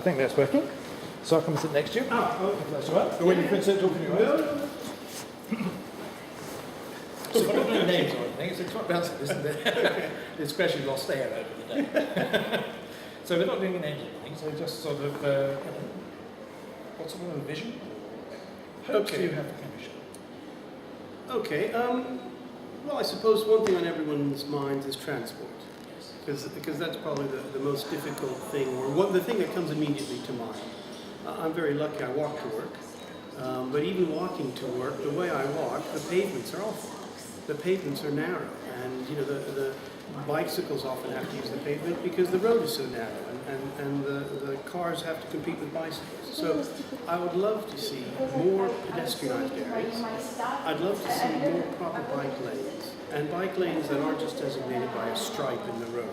think that's working. So I'll come and sit next to you. If that's all right. Or when you can sit talking to you. No. So we're not doing names or anything, it's not bouncing, isn't it? Especially lost air over the day. So we're not doing names or anything, so just sort of, what sort of a vision? Hopes do you have for Cambridge? Okay, well, I suppose one thing on everyone's mind is transport. Because that's probably the most difficult thing, or the thing that comes immediately to mind. I'm very lucky, I walk to work. But even walking to work, the way I walk, the pavements are awful. The pavements are narrow, and you know the bicycles often have to use the pavement because the road is so narrow, and the cars have to compete with bicycles. So I would love to see more pedestrianized areas. I'd love to see more proper bike lanes, and bike lanes that aren't just designated by a stripe in the road.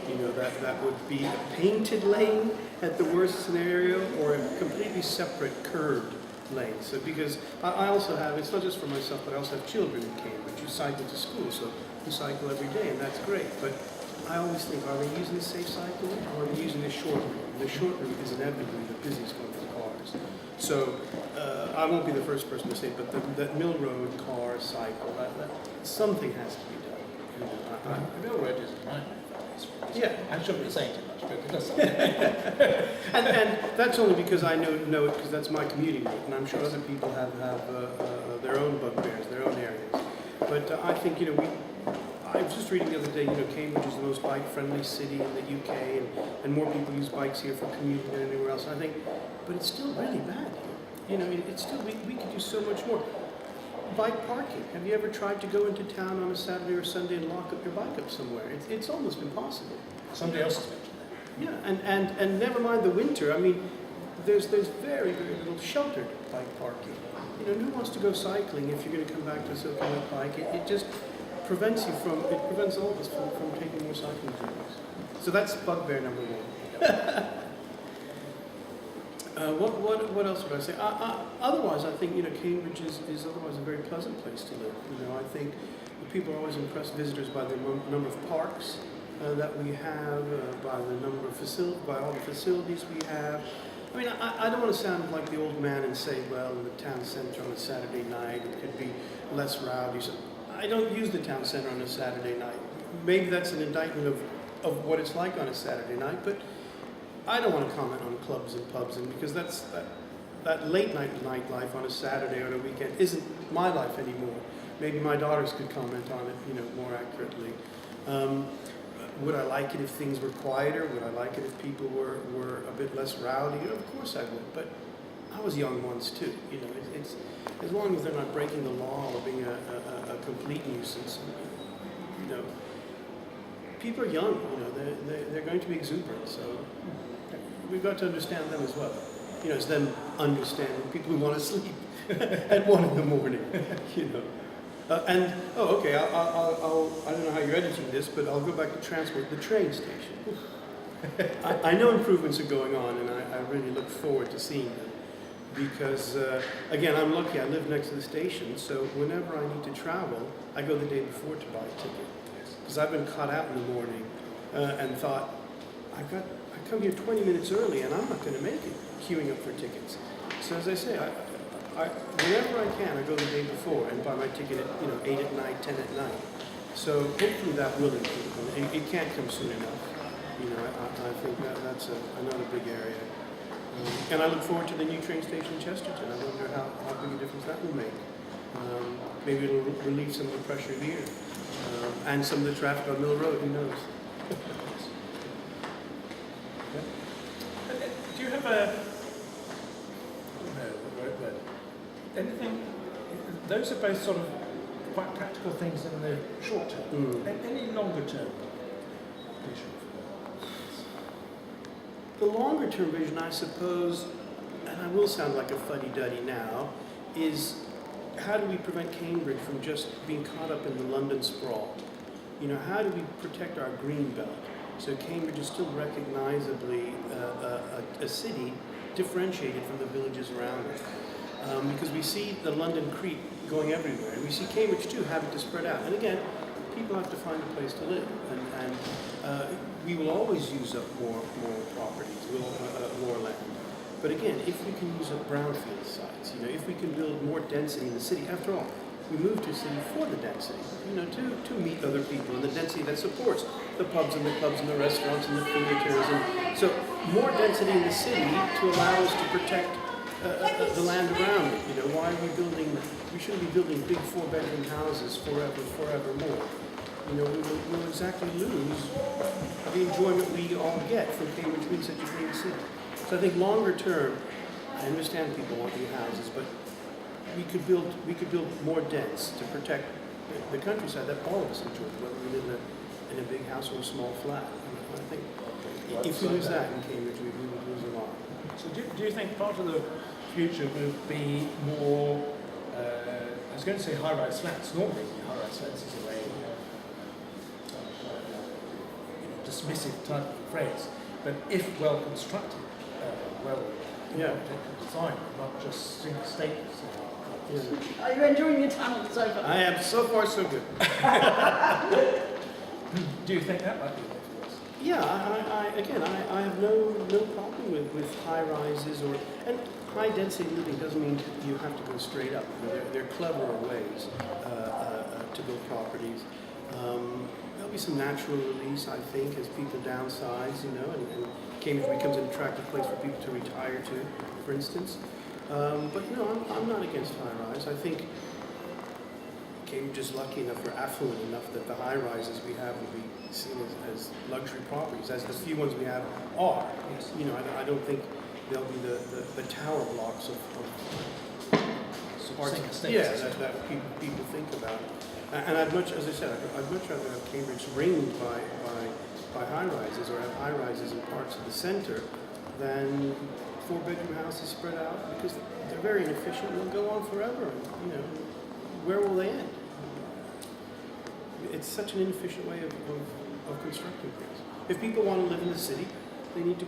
You know, that would be a painted lane at the worst scenario, or a completely separate curved lane. So because I also have, it's not just for myself, but I also have children in Cambridge who cycle to school, so who cycle every day, and that's great. But I always think, are they using the safe cycle, or are they using the short route? The short route is inevitably the busiest one for cars. So I won't be the first person to say it, but that Mill Road car cycle, that something has to be done. You know, The Mill Road is right. Yeah. I shouldn't be saying too much, but it does something. and that's only because I know it because that's my commuting route, and I'm sure other people have their own bugbears, their own areas. But I think, you know, I was just reading the other day, you know, Cambridge is the most bike-friendly city in the UK, and more people use bikes here for commuting than anywhere else. And I think, but it's still really bad here. You know, it's still, we could do so much more. Bike parking. Have you ever tried to go into town on a Saturday or Sunday and lock up your bike up somewhere? It's almost impossible. Somebody else has mentioned that. Yeah, and never mind the winter. I mean, there's very, very little sheltered bike parking. You know, who wants to go cycling if you're going to come back to a Silk Lake bike? It just prevents all of us from taking more cycling journeys. So that's bugbear number one. What else would I say? Otherwise, I think, you know, Cambridge is otherwise a very pleasant place to live. You know, I think people are always impressed, visitors, by the number of parks that we have, by the number of by all the facilities we have. I mean, I don't want to sound like the old man and say, well, in the town center on a Saturday night it could be less rowdy. So I don't use the town center on a Saturday night. Maybe that's an indictment of what it's like on a Saturday night, but I don't want to comment on clubs and pubs, and because that late night nightlife on a Saturday or on a weekend isn't my life anymore. Maybe my daughters could comment on it, you know, more accurately. Would I like it if things were quieter? Would I like it if people were a bit less rowdy? You know, of course I would, but I was young once too. You know, it's as long as they're not breaking the law or being a complete nuisance. You know, people are young. You know, they're going to be exuberant, so we've got to understand them as well. You know, it's them understanding people who want to sleep at 1 in the morning. You know. Okay, I don't know how you're editing this, but I'll go back to transport. The train station. I know improvements are going on, and I really look forward to seeing them. Because, again, I'm lucky. I live next to the station, so whenever I need to travel, I go the day before to buy a ticket. Because I've been caught out in the morning and thought, I come here 20 minutes early, and I'm not going to make it queuing up for tickets. So as I say, whenever I can, I go the day before and buy my ticket at 8 at night, 10 at night. So hopefully that will improve. It can't come soon enough. You know, I think that's another big area. And I look forward to the new train station in Chesterton. I wonder how big a difference that will make. Maybe it'll relieve some of the pressure here. And some of the traffic on Mill Road, who knows? Do you have anything? Those are both sort of quite practical things in the short term. Any longer term vision? The longer term vision, I suppose, and I will sound like a fuddy-duddy now, is how do we prevent Cambridge from just being caught up in the London sprawl? You know, how do we protect our green belt so Cambridge is still recognizably a city differentiated from the villages around it? Because we see the London creep going everywhere, and we see Cambridge too having to spread out. And again, people have to find a place to live, and we will always use up more properties, more But again, if we can use up brownfield sites, if we can build more density in the city, after all, we moved to a city for the density, to meet other people, and the density that supports the pubs and the clubs and the restaurants and the theaters. And so more density in the city to allow us to protect the land around it. Why are we building, we shouldn't be building big 4-bedroom houses forevermore. We'll exactly lose the enjoyment we all get from Cambridge being such a green city. So I think longer term, I understand people want new houses, but we could build more dense to protect the countryside that all of us enjoy, whether we live in a big house or a small flat. I think if we lose that in Cambridge, we would lose a lot. So do you think part of the future would be more, I was going to say high-rise flats. Normally high-rise flats is a very dismissive type of phrase, but if well constructed, well designed, not just statements. Yeah. Are you enjoying your time so far? I am. So far, so good. Do you think that might be the way for us? Yeah, I have no problem with high rises and high density living doesn't mean you have to go straight up. There are cleverer ways to build properties. There'll be some natural release, I think, as people downsize, and Cambridge becomes an attractive place for people to retire to, for instance. But I'm not against high rise. I think Cambridge is lucky enough, or affluent enough, that the high rises we have will be seen as luxury properties, as the few ones we have are. Yes. I don't think they'll be the tower blocks of Sort of estates. yeah, that people think about. And I'd much, as I said, I'd much rather have Cambridge ringed by high rises, or have high rises in parts of the center, than 4-bedroom houses spread out, because they're very inefficient and they'll go on forever. Where will they end? It's such an inefficient way of constructing things. If people want to live in the city, they need to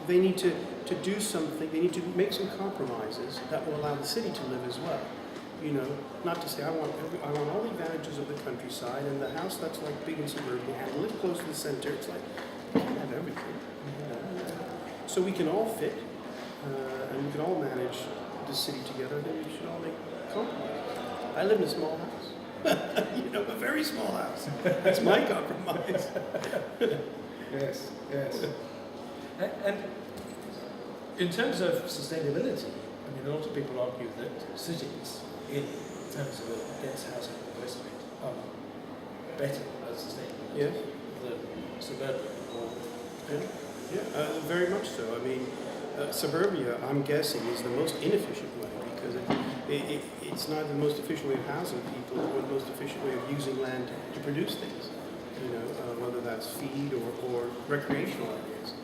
they need to do something, they need to make some compromises that will allow the city to live as well. Not to say I want all the advantages of the countryside and the house that's like big and suburban and live close to the center. It's like, you can't have everything. So we can all fit, and we can all manage the city together, then we should all make compromises. I live in a small house. A very small house. That's my compromise. Yes. And in terms of sustainability, a lot of people argue that cities, in terms of a dense housing investment, are better at sustainability than suburbia. Very much so. Suburbia, I'm guessing, is the most inefficient way, because it's neither the most efficient way of housing people or the most efficient way of using land to produce things. Whether that's feed or recreational areas.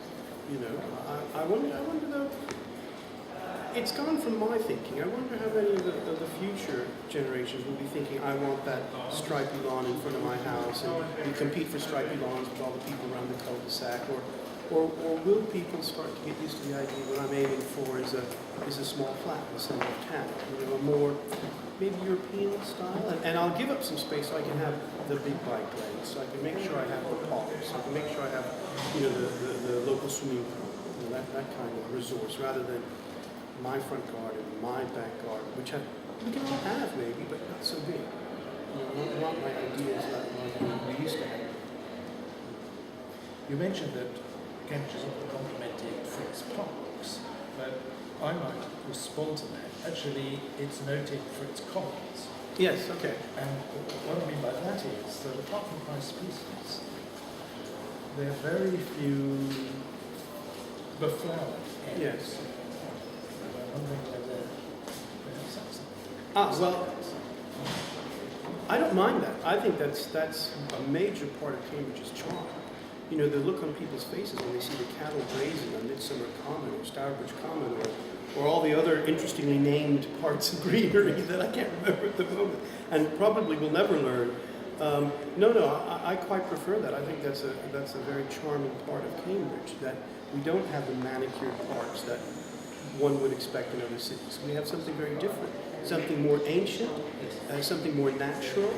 I wonder though. It's gone from my thinking. I wonder how many of the future generations will be thinking, I want that stripy lawn in front of my house, and we compete for stripy lawns with all the people around the cul-de-sac, or will people start to get used to the idea what I'm aiming for is a small flat in the center of town, a more maybe European style, and I'll give up some space so I can have the big bike lanes, so I can make sure I have the park, so I can make sure I have the local swimming pool, that kind of resource, rather than my front garden, my back garden, which we can all have maybe, but not so big. Not my ideas like we used to have. You mentioned that Cambridge is often complimented for its parks, but I might respond to that. Actually, it's noted for its commons. Yes, okay. And what I mean by that is that apart from high species, there are very few beflowered areas. Yes. I'm wondering whether perhaps that's Well, I don't mind that. I think that's a major part of Cambridge's charm. The look on people's faces when they see the cattle grazing on Midsummer Common or Stourbridge Common or all the other interestingly named parts of greenery that I can't remember at the moment and probably will never learn. I quite prefer that. I think that's a very charming part of Cambridge, that we don't have the manicured parks that one would expect in other cities. We have something very different, something more ancient, something more natural.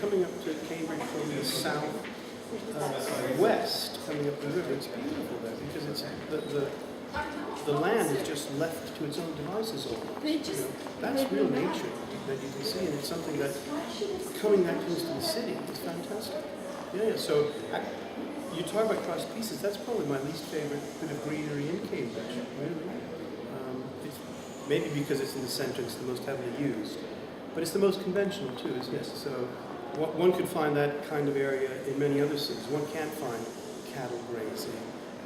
Coming up to Cambridge from the south west, coming up the river, it's beautiful there because it's the land is just left to its own devices almost. They just- That's real nature that you can see, and it's something that coming that close to the city is fantastic. Yeah, so you talk about cross pieces, that's probably my least favorite bit of greenery in Cambridge, really. It's maybe because it's in the centre, it's the most heavily used, but it's the most conventional too, isn't it? So one could find that kind of area in many other cities. One can't find cattle grazing,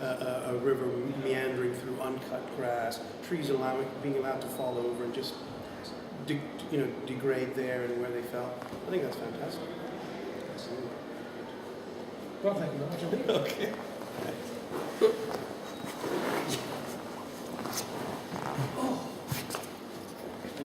a river meandering through uncut grass, trees being allowed to fall over and just degrade there and where they fell. I think that's fantastic. Well, thank you very much indeed. Okay.